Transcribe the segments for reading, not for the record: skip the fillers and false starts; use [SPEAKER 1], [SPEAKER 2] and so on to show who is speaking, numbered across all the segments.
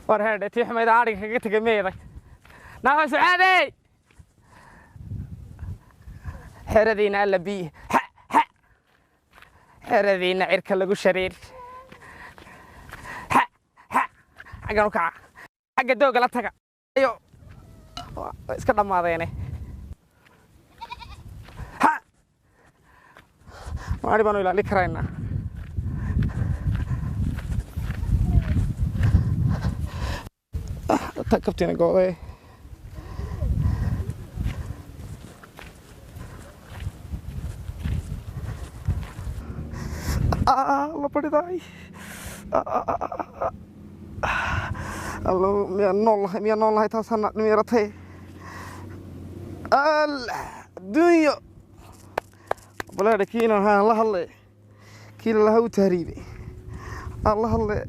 [SPEAKER 1] ورهاد تيح ما يدارك كنت جميلة ناقص عادي حردينا إلا بيه حردينا عرك لجو شرير حاجة نكعة حاجة دوق لا تقع أيوه اسكت ما ضيني ما أعرف أنا ولا لكرينا تكبتين قوي الله بدي الله ميا نول تاسنا نميرتي الدنيا بلا كينا ها الله كيل له تهريبي الله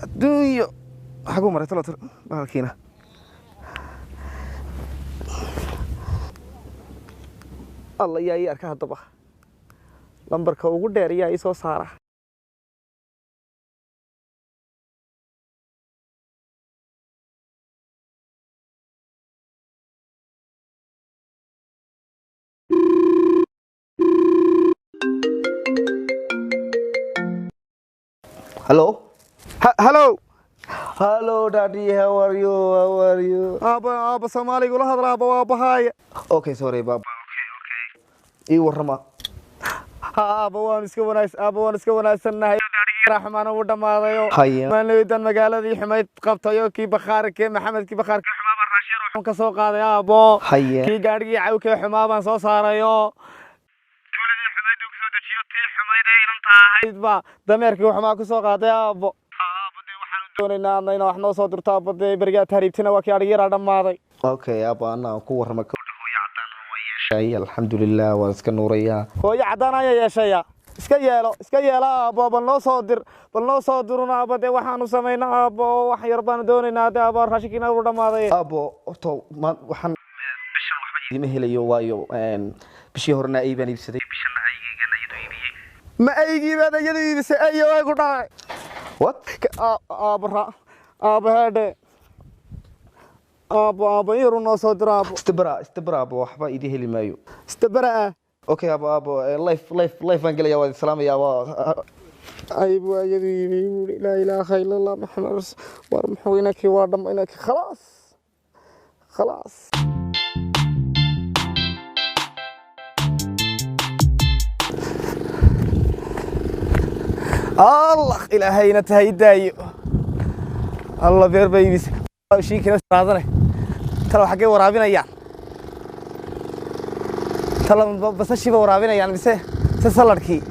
[SPEAKER 1] الدنيا حقو مرة ثلاثة هالكينا الله يا أركها الطبخ لمبرك وقول يا إيسو سارة
[SPEAKER 2] Hello?
[SPEAKER 1] Hello
[SPEAKER 2] Hello, Daddy. How are you? How are you?
[SPEAKER 1] أبا سومالي يقول هذا أبا هاي
[SPEAKER 2] Okay, sorry, Baba. Okay. إيه ورما.
[SPEAKER 1] أبا وانسك وناسنا رحمن ودا ما ذيو
[SPEAKER 2] هيا.
[SPEAKER 1] ما نريدن مقالة ذي حماية قبطيو كي بخارك محمد كي بخارك حمام الرشير وحن كسوق هذا يا أبو
[SPEAKER 2] هيا.
[SPEAKER 1] كي قارقي عوك حمام صو صاريو تولدي حماية دوك سو دشيو تي حماية إنت با دميرك وحماك سوق هذا يا أبو بدي وحن دونينا أننا وحنا صدر تاب بدي برجع هريبتنا وكي أرجع ما ذي
[SPEAKER 2] Okay, أبا أنا كور رما. شيء الحمد لله واسك نوريا.
[SPEAKER 1] هو يعدنا يا شيء. iska yeelo abo bal noo soo diruna abade waxaanu sameynaa abo wax yar baan doonaynaa de abo raashinkina uu dhamaaday
[SPEAKER 2] abo orto waxaan bishan waxba idima helayo waayo bishii horena ay baan iibsaday bishana aygeena iyadoo iibiyay
[SPEAKER 1] ma aygiibaad iyadoo iibisay ayo way ku dhacay
[SPEAKER 2] what
[SPEAKER 1] abo hade abo yar noo soo dira abo
[SPEAKER 2] istibra abo waxba idii heli maayo
[SPEAKER 1] istibra
[SPEAKER 2] okay abo life aan galaya waa salaam ya waa
[SPEAKER 1] ay buu ayadu yimi la ilaaha illa allah muhammad war muxuinaki waa dhamaynaki خلاص الله إلهينا تهيدايو الله بير بيبيس شيء كنا سرادنا ترى حقي ورابينا يعني ترى بس الشيء ورابينا يعني بس تسلركي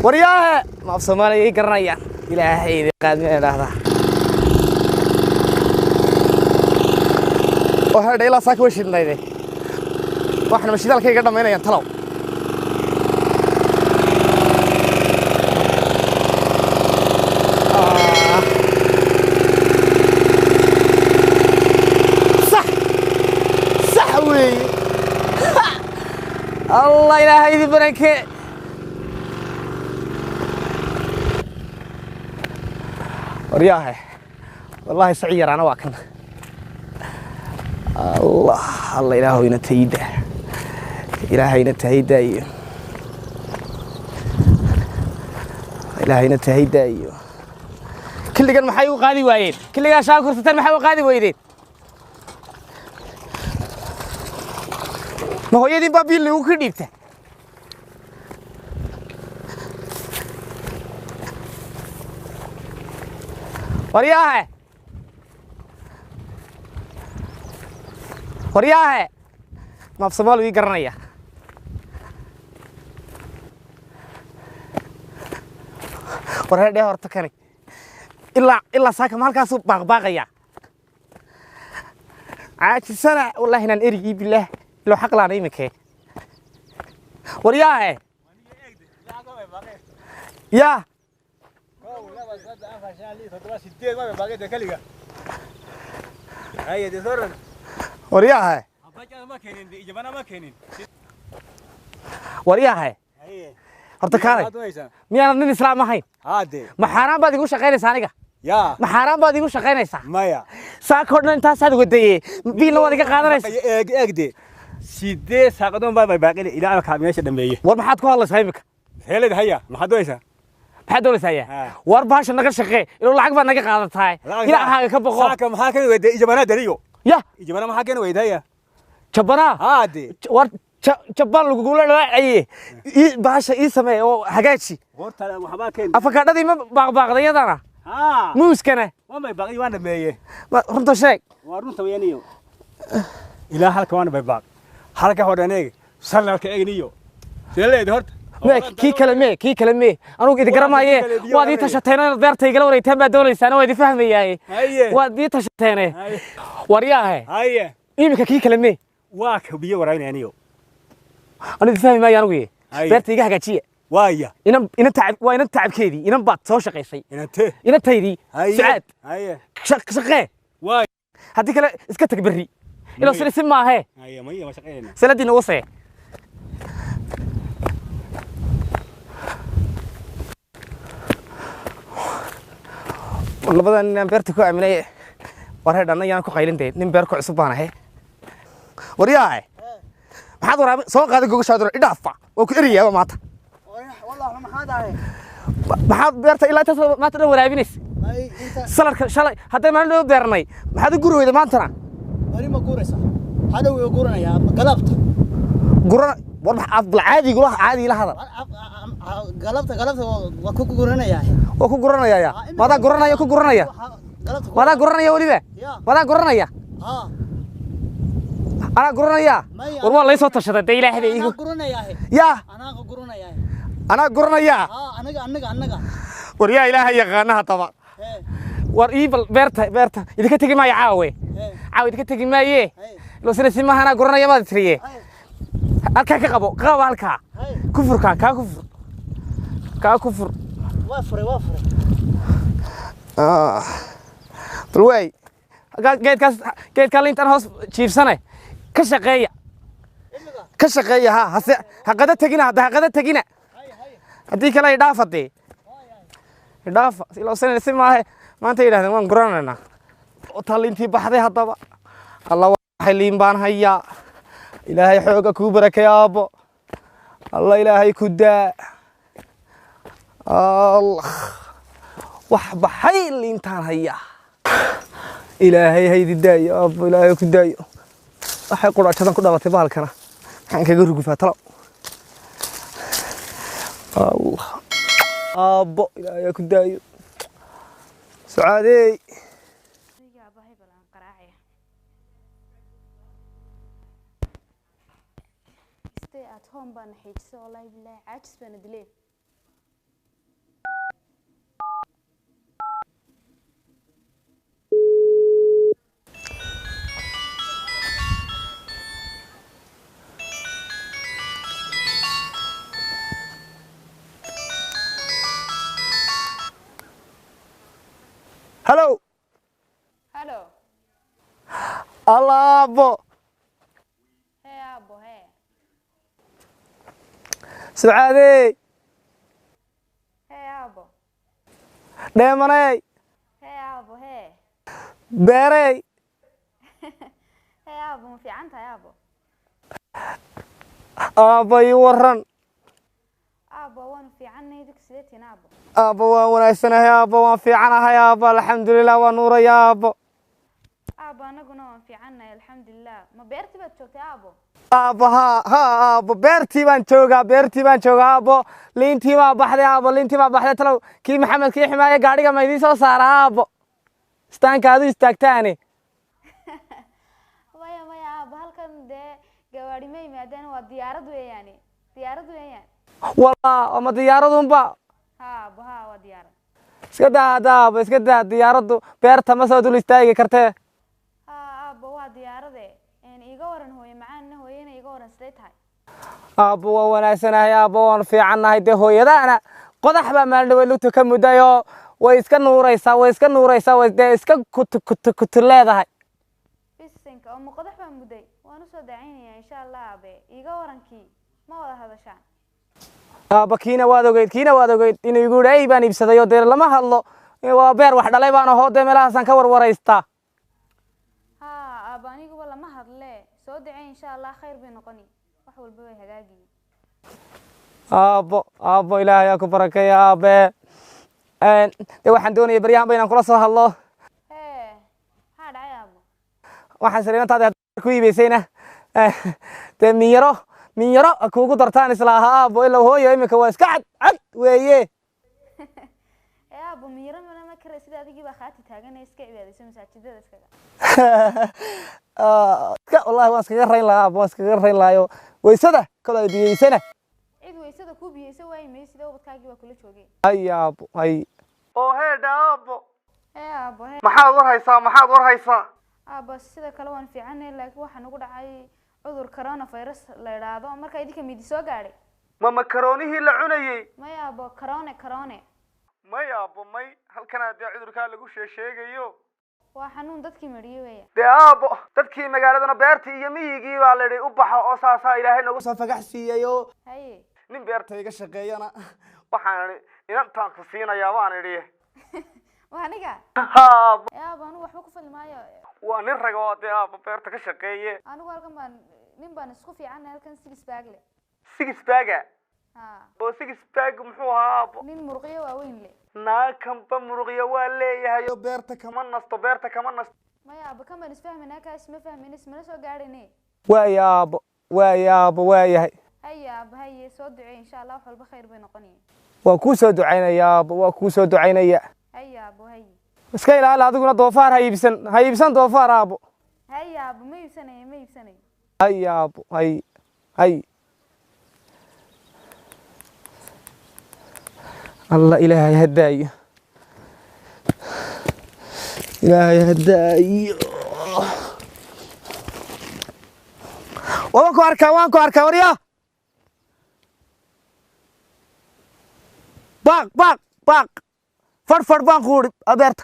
[SPEAKER 1] ورياه ما في سومالي يقرنا يعني إلهي قادمين هذا وهذا إلا ساك وش اللي واحنا مش ذلك يقدم هنا ينتلو صح وي الله إلهي ذي بركة ورياه والله سعير أنا واكن الله إلهي نتهيدا إلهي نتهيدا أيوه كل جن محيو قادي وايد كل جن شاكر ستر محيو قادي وايد ما هو يدين بابي اللي هو كديبته ورياه ما في صومال ويقرنا يا ورهدي هرتكني إلا ساك مالك سوق باغيا عاش سنة والله هنا نرجي بالله لو حق لا نيمك ورياه يا ورياه ورياه horta kaalay miyaan nin islaam ahayn
[SPEAKER 3] هادي
[SPEAKER 1] ma xaraan baad igu shaqaynaysaa aniga
[SPEAKER 3] يا
[SPEAKER 1] ma xaraan baad igu shaqaynaysaa
[SPEAKER 3] مايا
[SPEAKER 1] saako dhan intaasaad wadaye biilna waad iga qaadanaysaa
[SPEAKER 3] اقدي سيدي ساقدون باي باقي الى انا كاميش دمبيه
[SPEAKER 1] war maxaad ku hadlaysaa imika
[SPEAKER 3] هيلد هيا ما حدويسا
[SPEAKER 1] maxaad doonaysaa war baasha naga shaqee inuu lacag baad naga qaadatahay ilaahaga ka boqo
[SPEAKER 3] ساكم هاكن ويدي اجبانا دريو
[SPEAKER 1] ya
[SPEAKER 3] اجبانا ما هاكن ويدايا
[SPEAKER 1] jabanaa
[SPEAKER 3] هادي
[SPEAKER 1] war jabaan lagugula dhaaciye baasha ii samee oo hagaaji
[SPEAKER 3] horta waxba keen
[SPEAKER 1] afakaadhadii ma baaqbaaqdayadana
[SPEAKER 3] ها
[SPEAKER 1] muuskana
[SPEAKER 3] ما باقي وانا دمبيه
[SPEAKER 1] runta sheeg
[SPEAKER 3] waa runta weeyaniyo ilaa halka waan bay baaq halka hodanay sallalka eegniyo seeleed horta
[SPEAKER 1] kii kale mee anugu idin garamaye waad ii tashateen inaad beerta igala wareegtaan baad doonaysaan waa idin fahmayaaye waad ii tashateen waryaahe
[SPEAKER 3] haye
[SPEAKER 1] imika kii kale mee
[SPEAKER 3] waa ka biyo waraynayniyo
[SPEAKER 1] anu idin fahmi maayo anugu beerta iga hagaajiye
[SPEAKER 3] waaya
[SPEAKER 1] inan tacabkeedii inan baad soo shaqaysay
[SPEAKER 3] inante
[SPEAKER 1] inantaydii sucaad
[SPEAKER 3] haye
[SPEAKER 1] shaqee
[SPEAKER 3] waaya
[SPEAKER 1] haddii kale iska tag berri ilo silisi maahe
[SPEAKER 3] haye maya ma shaqeeyna
[SPEAKER 1] saladiina wasee labadan ninaan beerta ku aaminay waree dhanna yaan ku qaylintay nin beer ku cusub baan ahay waryaahe maxaad waraabi soo qaaday gogashaaduna idhaafa waa ku eriyaaba maanta
[SPEAKER 4] والله ما حد عليه
[SPEAKER 1] maxaad beerta ilaa intaas maanta dhan waraabinaysa
[SPEAKER 4] اي انت
[SPEAKER 1] salarka shalay haddii maalin dhow beernay maxaad u guri weyday maantana
[SPEAKER 4] بري ما قورسا هذا هو قورنا يا قلبت
[SPEAKER 1] gurana war maxaad bal caadi gulaha caadi ila hadal
[SPEAKER 4] قلبت وكو قورنا يا
[SPEAKER 1] waa ku guranaya ya maadaa guranaya ku guranaya
[SPEAKER 4] قلبت
[SPEAKER 1] maadaa guranaya weliba maadaa guranaya
[SPEAKER 4] ها
[SPEAKER 1] anaa guranaya war waa lay soo tashaday dee ilaahay bay
[SPEAKER 4] انا
[SPEAKER 1] igu
[SPEAKER 4] قورنا يا
[SPEAKER 1] yaa
[SPEAKER 4] انا قورنا يا
[SPEAKER 1] anaa guranaya
[SPEAKER 4] ها انا
[SPEAKER 1] war yaa ilaahay yaqaana haddaba
[SPEAKER 4] ايه
[SPEAKER 1] war ii bal beerta idinka tegi maayo caawe
[SPEAKER 4] ايه
[SPEAKER 1] caawe idinka tegi maaye
[SPEAKER 4] ايه
[SPEAKER 1] ilo sina si maaha anaa guranaya maad tiriye halkaa ka qabo halkaa
[SPEAKER 4] ايه
[SPEAKER 1] kufurkaa kaa kufur
[SPEAKER 4] وافري
[SPEAKER 1] bal waay geedkaa liintaan hoos jiifsane ka shaqeeya ha qada tegina hadda ha qada tegina haddii kale idhaaf haddee idhaafa ilowsanayna si maahe maanta yidhahdeen waan guranaynaa taa liintii baxday haddaba alla waxay liin baan hayaa ilaahay xooga kuu barakeeya aabbo alla ilaahay ku daa allah wax baxay liintaan hayaa ilaahay haydi daayo aabbo ilaahay ku daayo waxay qudhajadan ku dhalatay bahalkana maxaan kaga rugufaa talo allah aabbo ilaahay ku daayo sucaadey
[SPEAKER 5] stay at home baan xiijisa wallahi billahi caajis baan dileen
[SPEAKER 1] hello
[SPEAKER 5] hello
[SPEAKER 1] alaabo
[SPEAKER 5] hey abo hey
[SPEAKER 1] sucaadey
[SPEAKER 5] hey abo
[SPEAKER 1] dheemaney
[SPEAKER 5] hey abo hey
[SPEAKER 1] beerey
[SPEAKER 5] hey abo ma fiican tahay abo
[SPEAKER 1] aabbo ii waran
[SPEAKER 5] abo waan fiicanay dugsideetiin abo
[SPEAKER 1] aabbo waan wanaagsanahay aabbo waan fiicanahay aabbo alxamdulilah waan nuuraya aabbo
[SPEAKER 5] abo anaguna waan fiicanay alxamdulilah ma beertii baad joogtay abo
[SPEAKER 1] aabbo ha aabbo beertii baan joogaa aabbo liintii baa baxday talow kii maxamed kii ximaaye gaadhiga ma idiin soo saara aabbo istaanka adu istaagtaane
[SPEAKER 5] maya abo halkan dee gawaadhi ma yimaadeen waa diyaarad weeyaan
[SPEAKER 1] walaa ama diyaaradunba
[SPEAKER 5] ha abo ha waa diyaarad
[SPEAKER 1] iska daa hadda aabbo iska daa diyaaraddu beerta ma soo dul istaagi kartee
[SPEAKER 5] ha abo waa diyaarade iga waran hooye macaanna hooyena iga waran siday tahay
[SPEAKER 1] aabbo waan wanaagsanahay aabbo waan fiicannahay dee hooyadaana qodax baa maaldhawe lugta ka mudayoo way iska nuuraysaa dee iska kutu leedahay
[SPEAKER 5] bisinka oo muqadax baa muday waan usoo dacaynaya insha allah abe iga warankii ma wada hadashaan
[SPEAKER 1] aabba kiina waad ogeyd inuu igu yidhi ay baan iibsaday oo dee lama hadlo waa beer wax dhalay baan ahoo dee meelahaasaan ka warwaraystaa
[SPEAKER 5] haa aabba aniguba lama hadle soo dacee insha allah khayr bay noqoni wax walba way hagaagi
[SPEAKER 1] aabbo ilaahay aa ku barakeeya aabe dee waxaan doonaya baryahan ba inaan kula soo hadlo
[SPEAKER 5] maxaa dhacay aabbo
[SPEAKER 1] waxaan sariintaada ku iibaysayna dee minyaro kuugu dartaan isla ahaa aabbo ila hooyo iminka waa iska cad weeye
[SPEAKER 5] aabbo minyaro malama kara sida adigii baa khaati taagan iska cibaadayso masaajidada
[SPEAKER 1] wallahi waan iskaga rayn lahaa aabbo waan iskaga rayn lahaayo waysada kol ay biyeysana
[SPEAKER 5] cid waysada ku biyeysa waayi maysid sida ubadkaagii baa kula joogay
[SPEAKER 1] hay aabbo hay oo heedha aabbo
[SPEAKER 5] aabbo
[SPEAKER 1] maxaad war haysaa
[SPEAKER 5] aabbo sida kale waan fiicanahay laakiin waxaa nagu dhacay cudur coronavirus la yidhaahdo marka idinka midi soo gaadhay
[SPEAKER 1] ma makaroonihii la cunayey
[SPEAKER 5] may aabbo corone
[SPEAKER 1] may aabbo may halkanaa dee cudurkaa lagu sheegayo
[SPEAKER 5] waa xanuun dadkii mariyey weya
[SPEAKER 1] dee aabbo dadkii magaaladana beertii iyo miyigii baa layidhi u baxo oo saasaa ilaahay nagu soo fagax siiyayo
[SPEAKER 5] haye
[SPEAKER 1] nin beerta iga shaqeeyana waxaan idhi inantaan ku siinayaa baan idhi
[SPEAKER 5] waa aniga
[SPEAKER 1] aabbo
[SPEAKER 5] aabbo anigu waxba ku fali maayo
[SPEAKER 1] waa nin rag oo dee aabbo beerta ka shaqeeye
[SPEAKER 5] anigu halkan baan isku fiicanay halkan
[SPEAKER 1] six baga
[SPEAKER 5] ha
[SPEAKER 1] oo six bag muxuu ahaa aabbo
[SPEAKER 5] nin muruqyo waaweyn le
[SPEAKER 1] naakanba muruqyo waa leeyahay oo beerta kama nasto
[SPEAKER 5] maya aabbo kan baan isfahmaynaa kaa isma fahmayna ismana soo gaadhayne
[SPEAKER 1] waaya aabbo waayahay
[SPEAKER 5] haye aabbo haye soo ducee insha allah wax walba khayr bay noqonaya
[SPEAKER 1] waa kuu soo ducaynaya aabbo waa kuu soo ducaynaya
[SPEAKER 5] haye aabbo haye
[SPEAKER 1] iska ilaali adiguna doofaar ha iibsan doofaar aabbo
[SPEAKER 5] haye aabbo ma iibsanayo
[SPEAKER 1] hay aabbo hay الله إلهي هداي وانكو أركا وريا باق فرفر بان خوري أبرت